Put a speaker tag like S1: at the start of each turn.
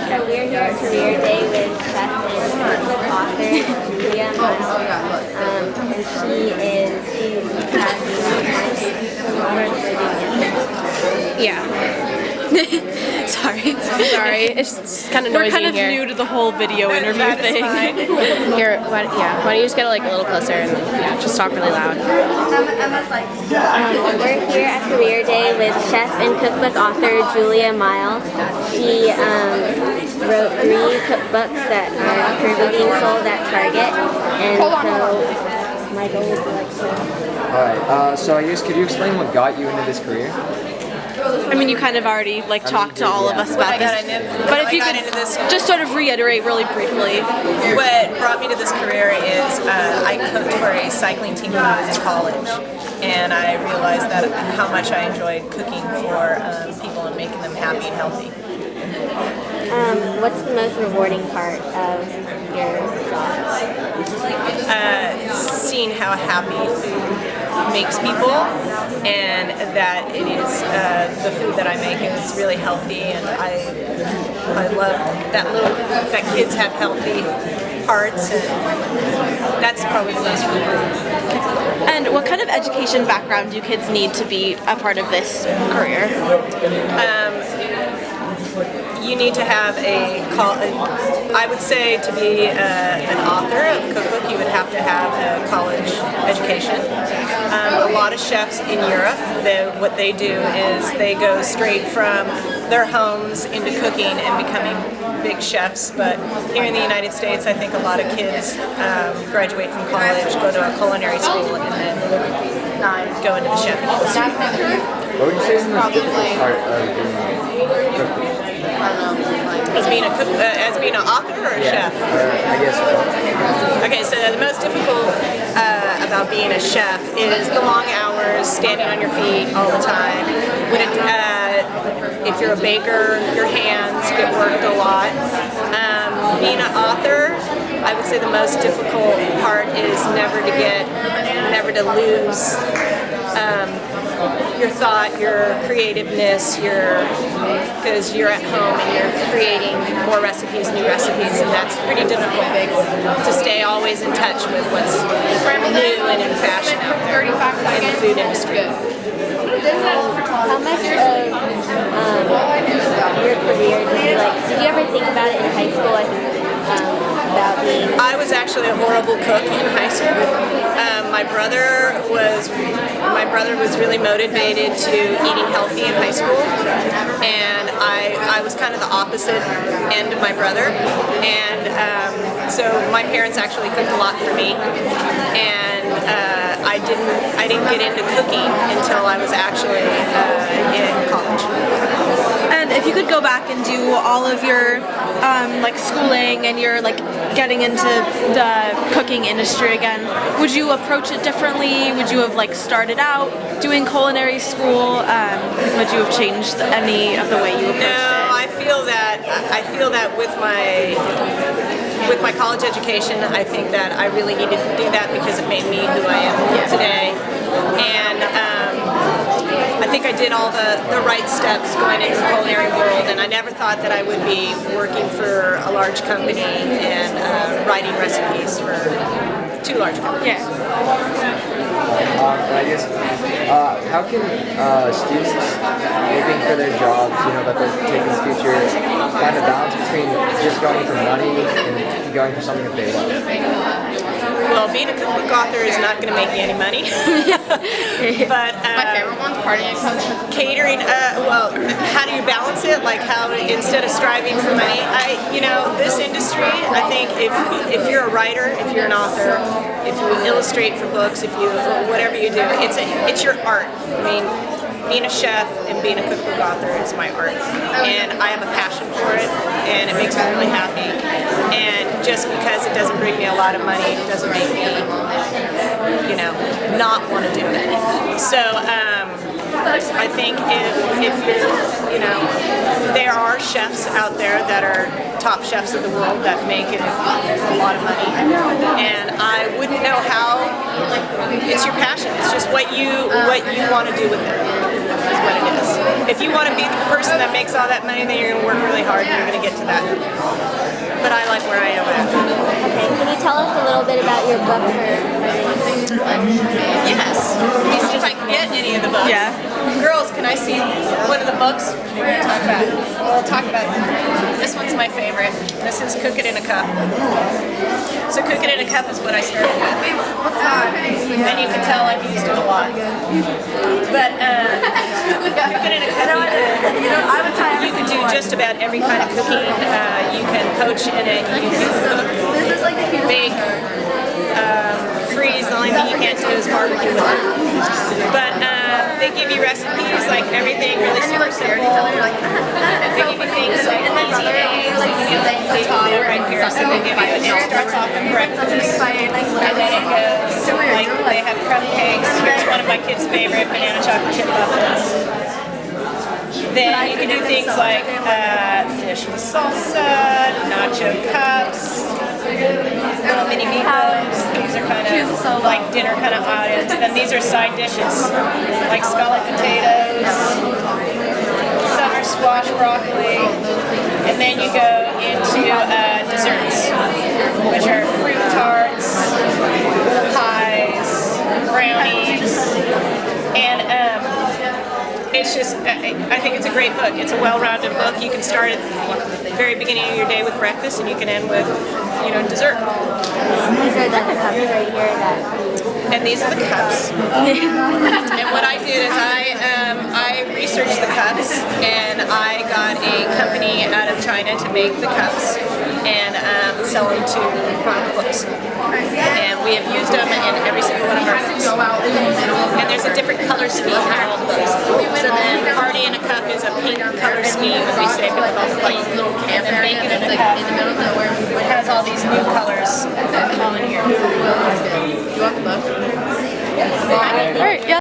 S1: So we're here at Career Day with chef and cookbook author Julia Miles. And she's
S2: Yeah. Sorry.
S3: Sorry, it's kind of noisy
S2: We're kind of
S3: here.
S2: new to the whole video interview thing.
S3: Here, why don't you just get like a little closer and just talk really loud.
S1: We're here at Career Day with chef and cookbook author Julia Miles. She wrote 3 cookbooks that are currently being sold at Target, and so my goal is to like show.
S4: Alright, so I guess could you explain what got you into this career?
S2: I mean, you kind of already like talked to all of us about this, but if you could just sort of reiterate really briefly.
S5: What brought me to this career is I cooked for a cycling team when I was in college, and I realized that how much I enjoyed cooking for people and making them happy and healthy.
S1: What's the most rewarding part of your job?
S5: Seeing how happy food makes people, and that it is the food that I make is really healthy, and I love that kids have healthy hearts, and that's probably the most rewarding.
S2: And what kind of education background do kids need to be a part of this career?
S5: You need to have I would say to be an author of a cookbook, you would have to have a college education. A lot of chefs in Europe, what they do is they go straight from their homes into cooking and becoming big chefs, but here in the United States, I think a lot of kids graduate from college, go to a culinary school, and then go into the chef industry.
S4: What would you say is the most difficult part of being a cookbook?
S5: As being an author or a chef?
S4: I guess both.
S5: Okay, so the most difficult about being a chef is the long hours, standing on your feet all the time. If you're a baker, your hands get worked a lot. Being an author, I would say the most difficult part is never to lose your thought, your creativeness, because you're at home and you're creating more recipes, new recipes, and that's pretty difficult to stay always in touch with what's new and in fashion out there in the food industry.
S1: How much of your career did you ever think about it in high school? About being...
S5: I was actually a horrible cook in high school. My brother was really motivated to eating healthy in high school, and I was kind of the opposite end of my brother, and so my parents actually cooked a lot for me, and I didn't get into cooking until I was actually in college.
S2: And if you could go back and do all of your like schooling and your like getting into the cooking industry again, would you approach it differently? Would you have like started out doing culinary school? Would you have changed any of the way you approached it?
S5: No, I feel that with my college education, I think that I really needed to do that because it made me who I am today. And I think I did all the right steps going into the culinary world, and I never thought that I would be working for a large company and writing recipes for 2 large companies.
S4: I guess, how can students looking for their jobs, that they're taking in the future, find a balance between just going for money and going for something that they love?
S5: Well, being a cookbook author is not going to make me any money. But
S6: my favorite one's partying.
S5: Catering. Well, how do you balance it? Like how instead of striving for money, this industry. I think if you're a writer, if you're an author, if you illustrate for books, whatever you do, it's your art. I mean, being a chef and being a cookbook author is my art, and I have a passion for it, and it makes me really happy. And just because it doesn't bring me a lot of money doesn't make me, not want to do it. So I think if there are chefs out there that are top chefs of the world that make it a lot of money, and I wouldn't know how. It's your passion. It's just what you want to do with it. Is what it is. if you want to be the person that makes all that money, then you're going to work really hard and you're going to get to that. But I like where I am at.
S1: Okay, can you tell us a little bit about your book for
S5: Yes. Let me see if I can get any of the books.
S2: Yeah.
S5: Girls, can I see one of the books? We're going to talk about it. We'll talk about it. This one's my favorite. This is Cook It in a Cup. So Cook It in a Cup is what I started with. And you can tell I've used it a lot. But Cook It in a Cup, you can do just about every kind of cooking. You can poach in it, you can cook, bake, freeze. The only thing you can't do is barbecue with it. But they give you recipes like everything really super simple. They give you things like easy days, right here. So they give you, it starts off with breakfast, and then it goes, like they have crumb cakes. Here's one of my kids' favorite, banana chocolate chip muffins. Then you can do things like fish with salsa, nacho cups, little mini meatloaves. These are kind of like dinner kind of items. Then these are side dishes, like scallop potatoes, summer squash broccoli, and then you go into desserts, which are fruit tarts, pies, brownies, and it's just, I think it's a great book. It's a well-rounded book. You can start at the very beginning of your day with breakfast, and you can end with, dessert.
S1: these are the cups right here that
S5: And these are the cups. And what I did is I researched the cups, and I got a company out of China to make the cups and sell them to Chronicle Books. And we have used them in every single one of our books. And there's a different color scheme in all the books. So then Party in a Cup is a pink color scheme, and we save it with all the light. And then Bacon in a Cup has all these new colors.